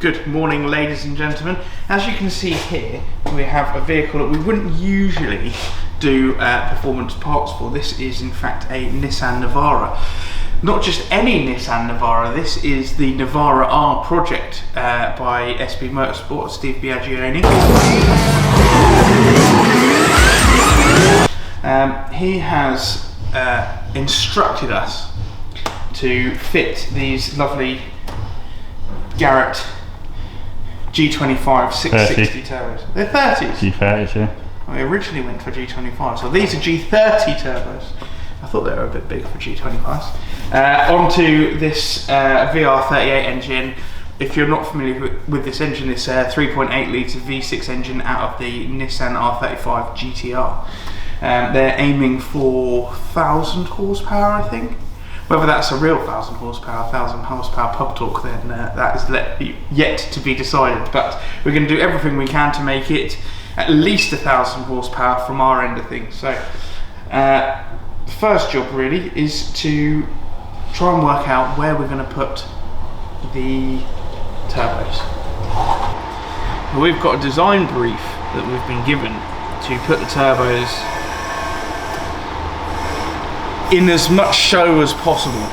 Good morning, ladies and gentlemen. As you can see here, we have a vehicle that we wouldn't usually do performance parts for. This is in fact a Nissan Navara. Not just any Nissan Navara, this is the Navara-R project by SP Motorsport, Steve Baggsy. He has instructed us to fit these lovely Garrett G30-660 turbos. They're 30s? G30s, yeah. I originally went for G25, so these are G30 turbos. I thought they were a bit big for G25s. Onto this VR38 engine. If you're not familiar with this engine, it's a 3.8 litre V6 engine out of the Nissan R35 GTR. They're aiming for 1,000 horsepower, I think. Whether that's a real 1,000 horsepower, 1,000 horsepower pub torque, then that is yet to be decided. But we're going to do everything we can to make it at least 1,000 horsepower from our end of things. So, the first job really is to try and work out where we're going to put the turbos. We've got a design brief that we've been given to put the turbos in as much show as possible.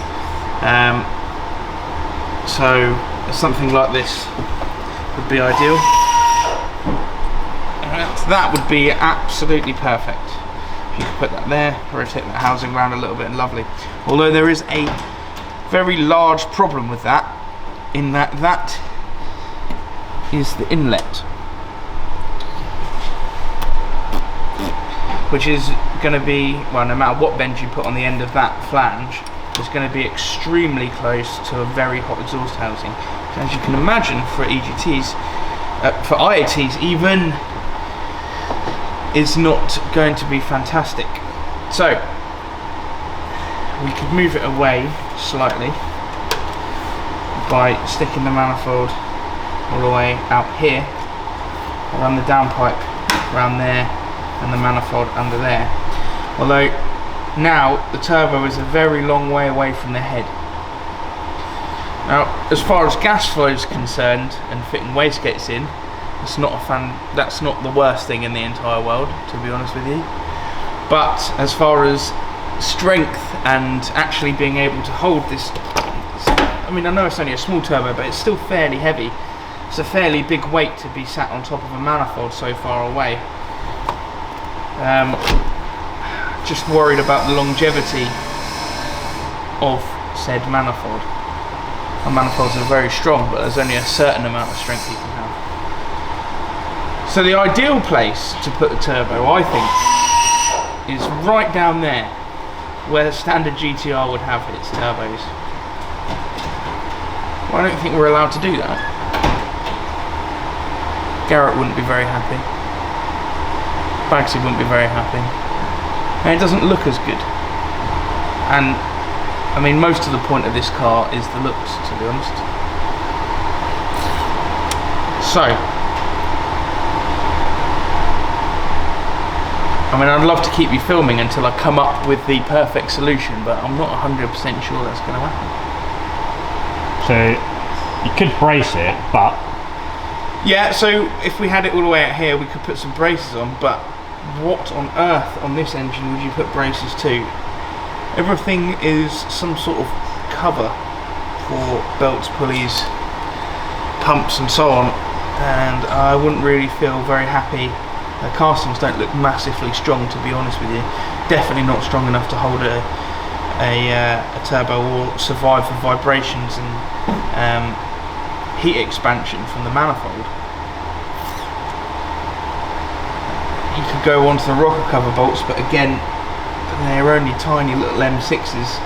So something like this would be ideal. That would be absolutely perfect. If you could put that there, rotate that housing around a little bit, and lovely. Although there is a very large problem with that, in that that is the inlet, which is going to be, well, no matter what bend you put on the end of that flange, it's going to be extremely close to a very hot exhaust housing. So as you can imagine, for EGTs, for IATs even, it's not going to be fantastic. So we could move it away slightly by sticking the manifold all the way out here, around the downpipe, around there, and the manifold under there. Although now the turbo is a very long way away from the head. Now, as far as gas flow is concerned and fitting wastegates in, that's not the worst thing in the entire world, to be honest with you. But as far as strength and actually being able to hold this, I mean, I know it's only a small turbo, but it's still fairly heavy. It's a fairly big weight to be sat on top of a manifold so far away. Just worried about the longevity of said manifold. Our manifolds are very strong, but there's only a certain amount of strength you can have. So the ideal place to put the turbo, I think, is right down there, where the standard GTR would have its turbos. Well, I don't think we're allowed to do that. Garrett wouldn't be very happy. Baggsy wouldn't be very happy. And it doesn't look as good. And, I mean, most of the point of this car is the looks, to be honest. So, I mean, I'd love to keep you filming until I come up with the perfect solution, but I'm not 100% sure that's going to happen. So, you could brace it, but... Yeah, so if we had it all the way out here, we could put some braces on, but what on earth on this engine would you put braces to? Everything is some sort of cover for belts, pulleys, pumps and so on, and I wouldn't really feel very happy. The castings don't look massively strong, to be honest with you. Definitely not strong enough to hold a turbo or survive the vibrations and heat expansion from the manifold. You could go onto the rocker cover bolts, but again, they're only tiny little M6s.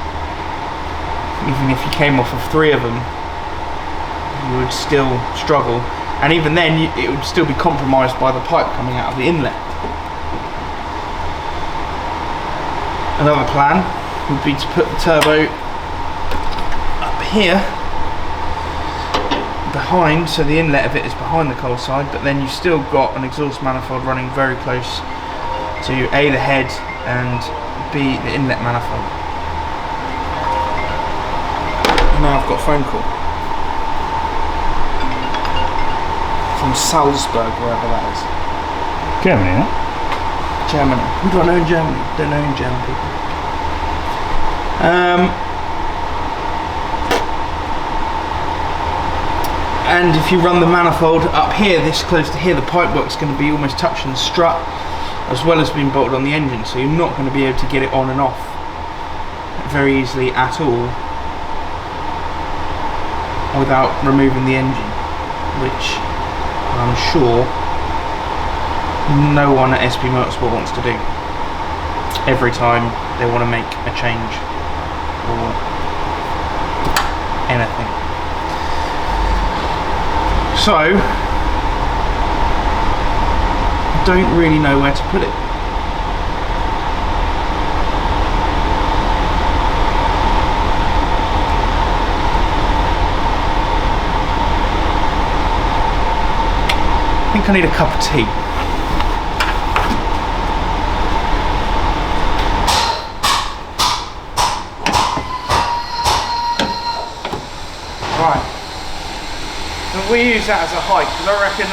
Even if you came off of 3 of them, you would still struggle. And even then, it would still be compromised by the pipe coming out of the inlet. Another plan would be to put the turbo up here, behind, so the inlet of it is behind the cold side, but then you've still got an exhaust manifold running very close to A, the head, and B, the inlet manifold. And now I've got a phone call. from Salzburg, wherever that is. Germany, no? Germany. Who do I know in Germany? Don't know any German people. And if you run the manifold up here, this close to here, the pipework's going to be almost touching the strut, as well as being bolted on the engine, so you're not going to be able to get it on and off very easily at all without removing the engine, which I'm sure no one at SP Motorsport wants to do every time they want to make a change or anything. So I don't really know where to put it. I think I need a cup of tea. Right. And we use that as a height because I reckon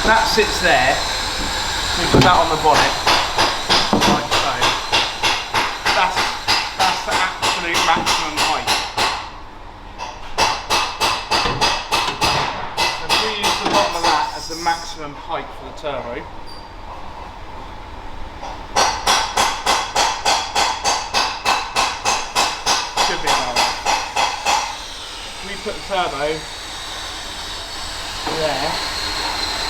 that sits there. We put that on the bonnet, like so. That's the absolute maximum height. The bottom of that as the maximum height for the turbo. Should be about right. We put the turbo there.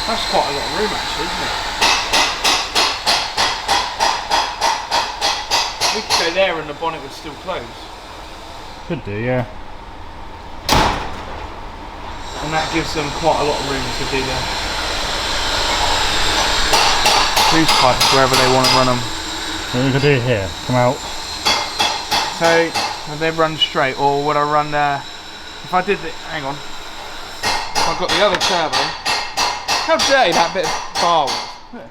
That's quite a lot of room actually, isn't it? We could go there and the bonnet would still close. Could do, yeah. And that gives them quite a lot of room to do the boost pipes wherever they want to run them. What we could do here, come out. So, would they run straight, or would I run if I did the, hang on, if I got the other turbo, how dirty that bit of bar was. Look.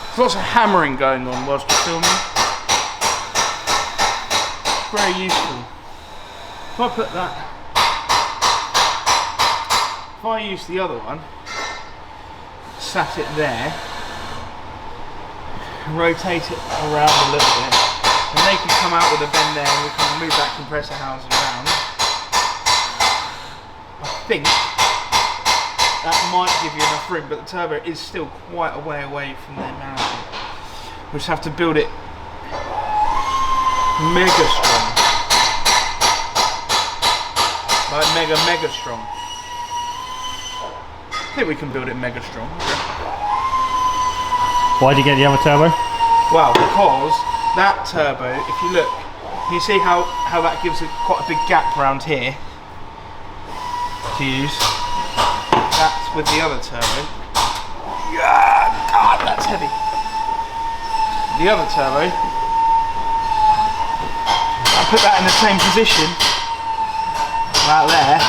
There's lots of hammering going on whilst we're filming. Very useful. If I put that, if I use the other one, sat it there, rotate it around a little bit, and they can come out with a bend there and we can move that compressor housing around. I think that might give you enough room, but the turbo is still quite a way away from their manifold. We just have to build it mega strong. Like mega strong. I think we can build it mega strong. Why'd you get the other turbo? Well, because that turbo, if you look, can you see how that gives quite a big gap around here to use? That's with the other turbo. Yeah, God, that's heavy. The other turbo, I put that in the same position, right there.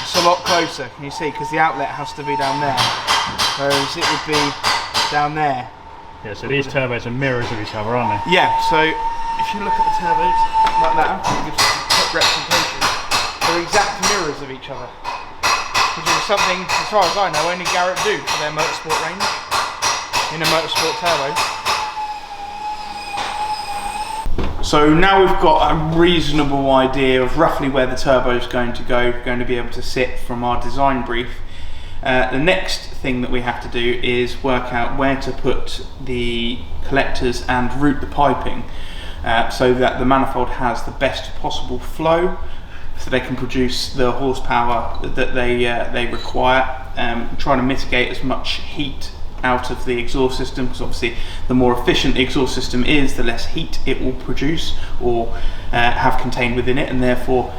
It's a lot closer, can you see? Because the outlet has to be down there, whereas it would be down there. Yeah, so these turbos are mirrors of each other, aren't they? Yeah, so if you look at the turbos like that, it gives you a representation. They're exact mirrors of each other. Which is something, as far as I know, only Garrett do for their motorsport range in a motorsport turbo. So now we've got a reasonable idea of roughly where the turbo is going to go, going to be able to sit from our design brief. The next thing that we have to do is work out where to put the collectors and route the piping so that the manifold has the best possible flow, so they can produce the horsepower that they require, trying to mitigate as much heat out of the exhaust system, because obviously the more efficient the exhaust system is, the less heat it will produce or have contained within it, and therefore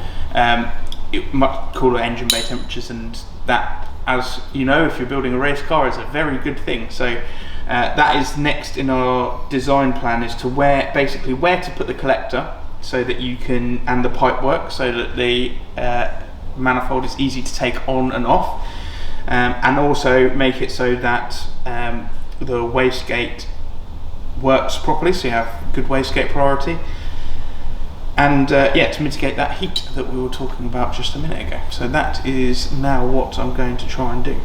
much cooler engine bay temperatures, and that, as you know, if you're building a race car, is a very good thing. So that is next in our design plan, is to basically where to put the collector so that you can, and the pipe work, so that the manifold is easy to take on and off, and also make it so that the wastegate works properly, so you have good wastegate priority, and yeah, to mitigate that heat that we were talking about just a minute ago. So that is now what I'm going to try and do.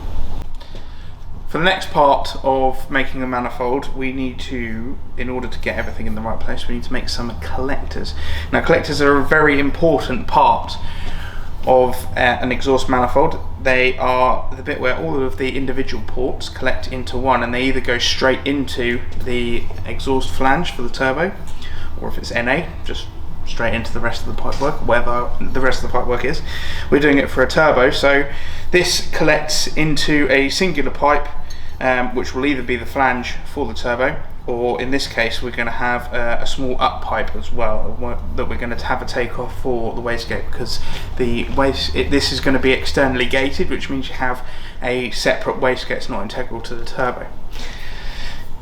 For the next part of making a manifold, we need to, in order to get everything in the right place, we need to make some collectors. Now, collectors are a very important part of an exhaust manifold. They are the bit where all of the individual ports collect into one, and they either go straight into the exhaust flange for the turbo, or if it's NA, just straight into the rest of the pipework, wherever the rest of the pipework is. We're doing it for a turbo, so this collects into a singular pipe, which will either be the flange for the turbo, or in this case we're going to have a small up pipe as well that we're going to have a take off for the wastegate, because this is going to be externally gated, which means you have a separate wastegate. It's not integral to the turbo.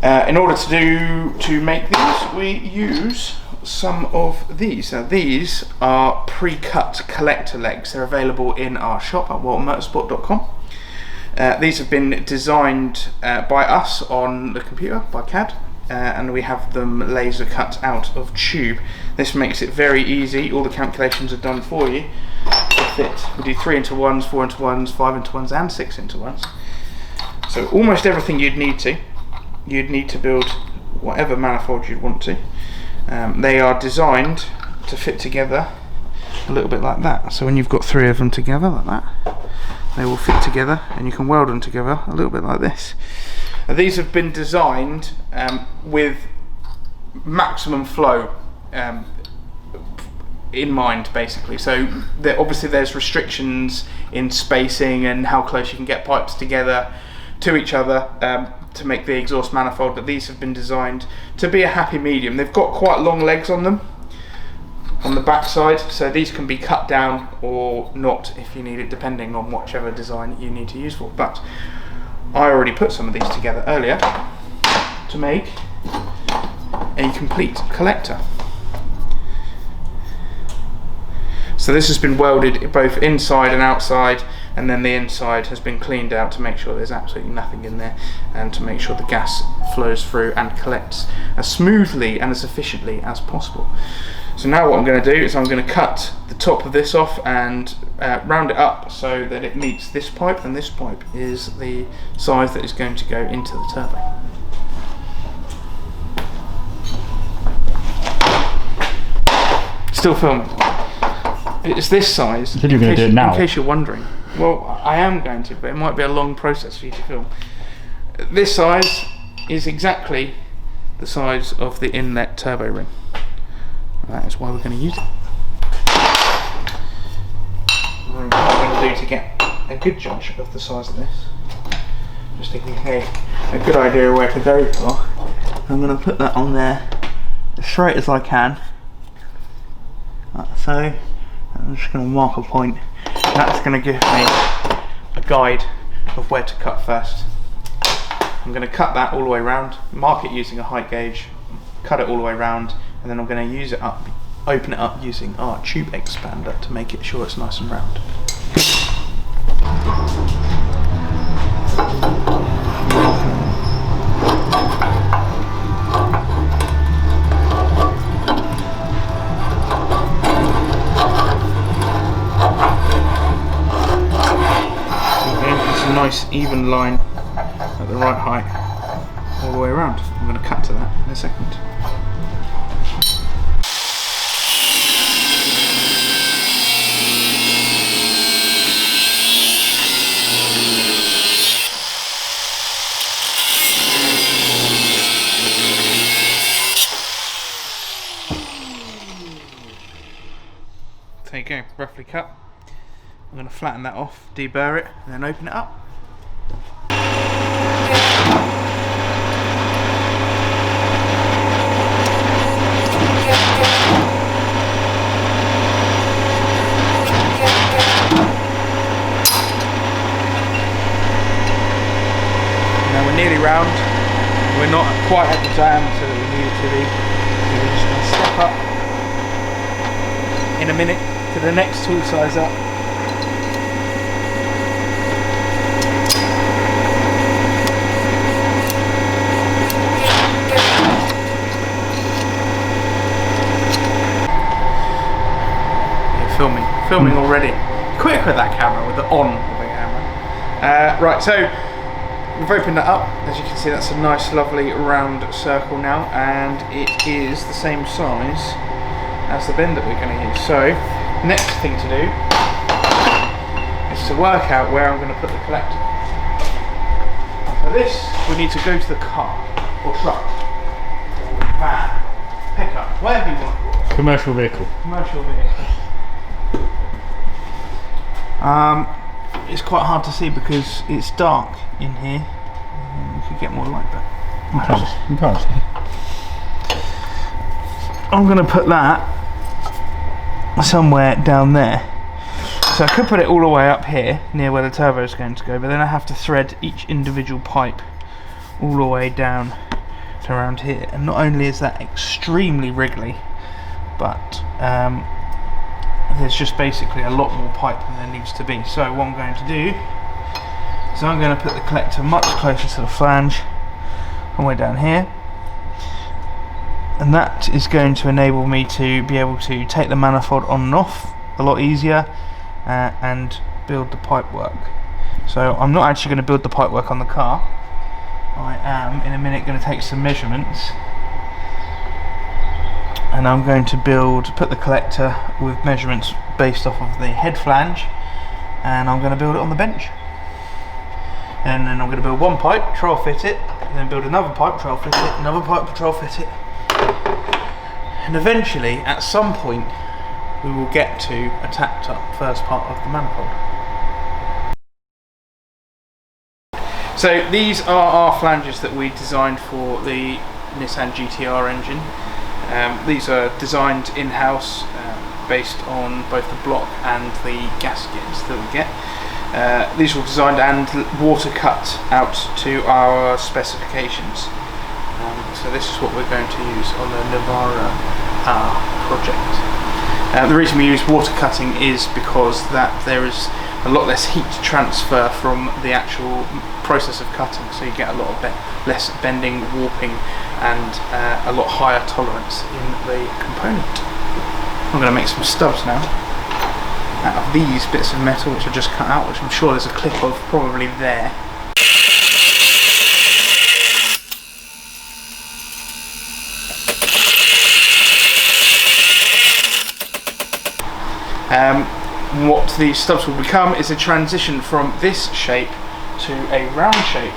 In order to make these, we use some of these. Now, these are pre-cut collector legs. They're available in our shop at waltonmotorsport.com. These have been designed by us on the computer, by CAD, and we have them laser cut out of tube. This makes it very easy. All the calculations are done for you to fit. We do 3-into-1s, 4-into-1s, 5-into-1s and 6-into-1s. So almost everything you'd need to build whatever manifold you'd want to. They are designed to fit together a little bit like that. So when you've got 3 of them together like that, they will fit together, and you can weld them together a little bit like this. Now, these have been designed with maximum flow in mind, basically. So obviously there's restrictions in spacing and how close you can get pipes together to each other to make the exhaust manifold, but these have been designed to be a happy medium. They've got quite long legs on them on the back side, so these can be cut down or not if you need it, depending on whichever design you need to use for. But I already put some of these together earlier to make a complete collector. So this has been welded both inside and outside, and then the inside has been cleaned out to make sure there's absolutely nothing in there, and to make sure the gas flows through and collects as smoothly and as efficiently as possible. So now what I'm going to do is I'm going to cut the top of this off and round it up so that it meets this pipe, and this pipe is the size that is going to go into the turbo. Still filming. It's this size. You said you were going to do it now. In case you're wondering. Well, I am going to, but it might be a long process for you to film. This size is exactly the size of the inlet turbo ring. That is why we're going to use it. What I'm going to do to get a good judge of the size of this, just to get a good idea of where to go for, I'm going to put that on there as straight as I can, like so. I'm just going to mark a point. That's going to give me a guide of where to cut first. I'm going to cut that all the way around, mark it using a height gauge, cut it all the way around, and then I'm going to use it up, open it up using our tube expander to make it sure it's nice and round. Nice even line at the right height all the way around. I'm going to cut to that in a second. There you go, roughly cut. I'm going to flatten that off, deburr it, and then open it up. Now we're nearly round. We're not quite at the diameter that we need it to be. So we're just going to step up in a minute to the next tool size up. filming already. Quick with that camera, with the on of the camera. Right, so we've opened that up. As you can see, that's a nice, lovely round circle now, and it is the same size as the bend that we're going to use. So, next thing to do is to work out where I'm going to put the collector. And for this, we need to go to the car, or truck, or van, pickup, whatever you want to call it. Commercial vehicle. Commercial vehicle. It's quite hard to see because it's dark in here. We could get more light, but You can't see. I'm going to put that somewhere down there. So I could put it all the way up here near where the turbo is going to go, but then I have to thread each individual pipe all the way down to around here. And not only is that extremely wriggly, but there's just basically a lot more pipe than there needs to be. So what I'm going to do is I'm going to put the collector much closer to the flange, all the way down here, and that is going to enable me to be able to take the manifold on and off a lot easier and build the pipe work. So I'm not actually going to build the pipe work on the car. I am in a minute going to take some measurements, and I'm going to put the collector with measurements based off of the head flange, and I'm going to build it on the bench. And then I'm going to build one pipe, trial fit it, and then build another pipe, trial fit it, another pipe, trial fit it. And eventually, at some point, we will get to a tapped up first part of the manifold. So these are our flanges that we designed for the Nissan GTR engine. These are designed in-house, based on both the block and the gaskets that we get. These were designed and water cut out to our specifications. So this is what we're going to use on the Navara-R project. The reason we use water cutting is because there is a lot less heat transfer from the actual process of cutting, so you get a lot of less bending, warping, and a lot higher tolerance in the component. I'm going to make some stubs now out of these bits of metal which are just cut out, which I'm sure there's a clip of probably there. What these stubs will become is a transition from this shape to a round shape,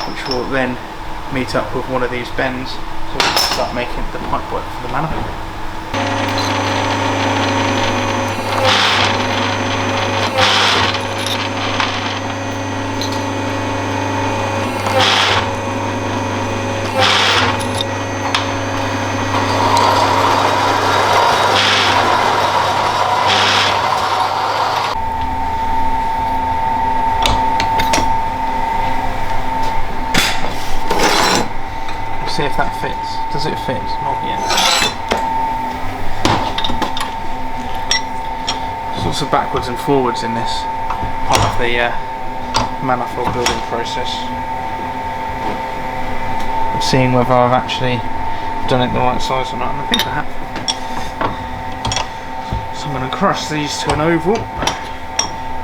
which will then meet up with one of these bends, so we can start making the pipe work for the manifold. See if that fits. Does it fit? Not yet. There's lots of backwards and forwards in this part of the manifold building process. I'm seeing whether I've actually done it the right size or not, and I think I have. So I'm going to crush these to an oval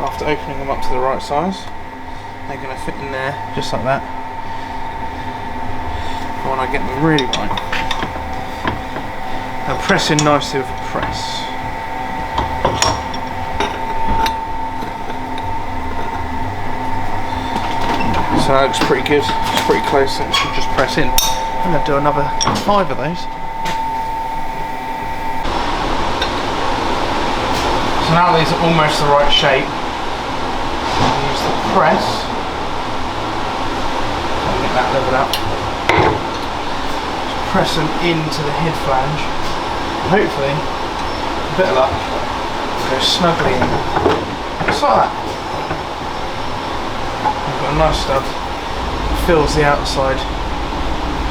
after opening them up to the right size. They're going to fit in there just like that. When I get them really right, they'll press in nicely with a press. So that looks pretty good. It's pretty close, so it should just press in. I'm going to do another 5 of those. So now these are almost the right shape. I'll use the press. I'll get that leveled up. Press them into the head flange. Hopefully, a bit of luck, go snugly in. Just like that. We've got a nice stub. Fills the outside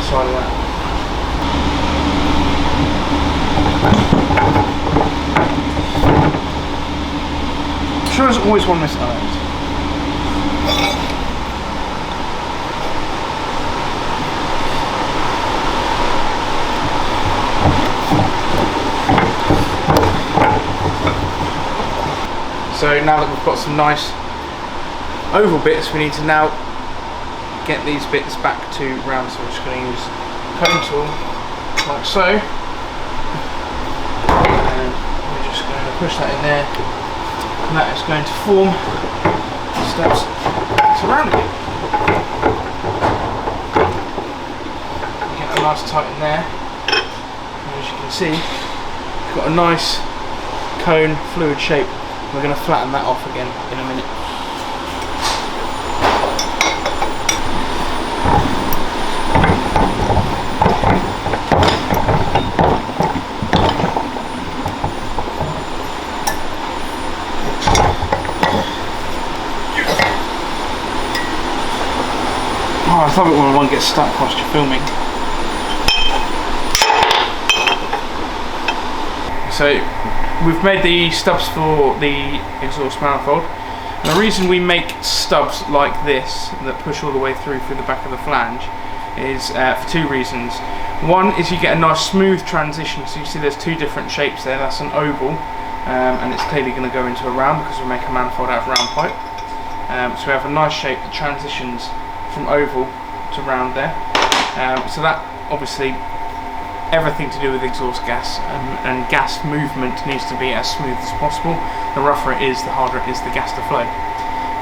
side of that. I'm sure there's always one missing on it. So now that we've got some nice oval bits, we need to now get these bits back to round. So we're just going to use a cone tool like so, and we're just going to push that in there, and that is going to form steps surrounding it. Get that nice tight in there, and as you can see, we've got a nice cone fluid shape. We're going to flatten that off again in a minute. Oh, I love it when one gets stuck whilst you're filming. So we've made the stubs for the exhaust manifold. And the reason we make stubs like this that push all the way through the back of the flange is for two reasons. One is you get a nice smooth transition. So you see there's two different shapes there. That's an oval, and it's clearly going to go into a round because we make a manifold out of round pipe. So we have a nice shape that transitions from oval to round there. So that obviously, everything to do with exhaust gas and gas movement needs to be as smooth as possible. The rougher it is, the harder it is the gas to flow.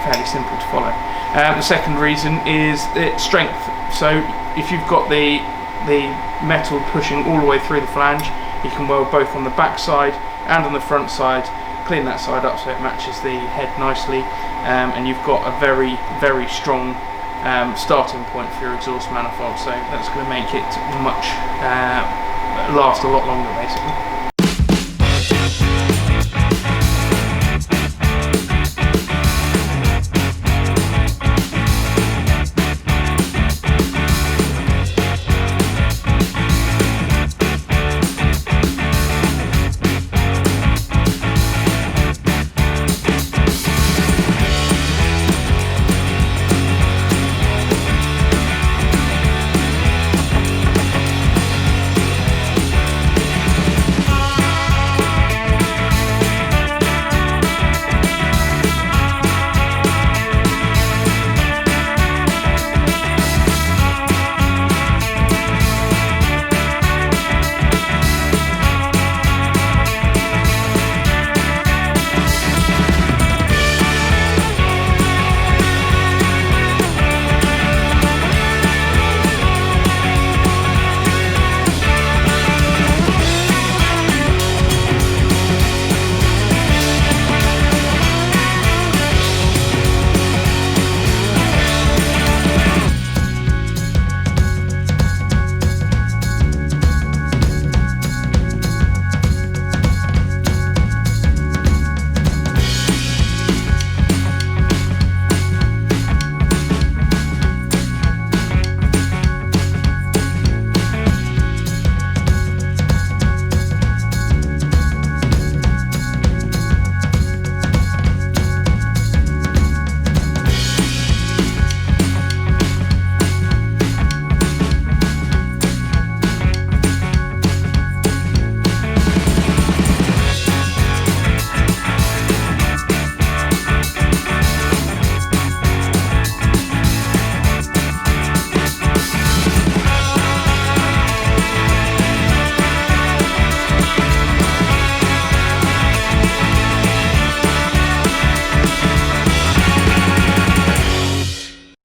Fairly simple to follow. The second reason is its strength. So if you've got the metal pushing all the way through the flange, you can weld both on the back side and on the front side, clean that side up so it matches the head nicely, and you've got a very, very strong starting point for your exhaust manifold, so that's going to make it much last a lot longer basically.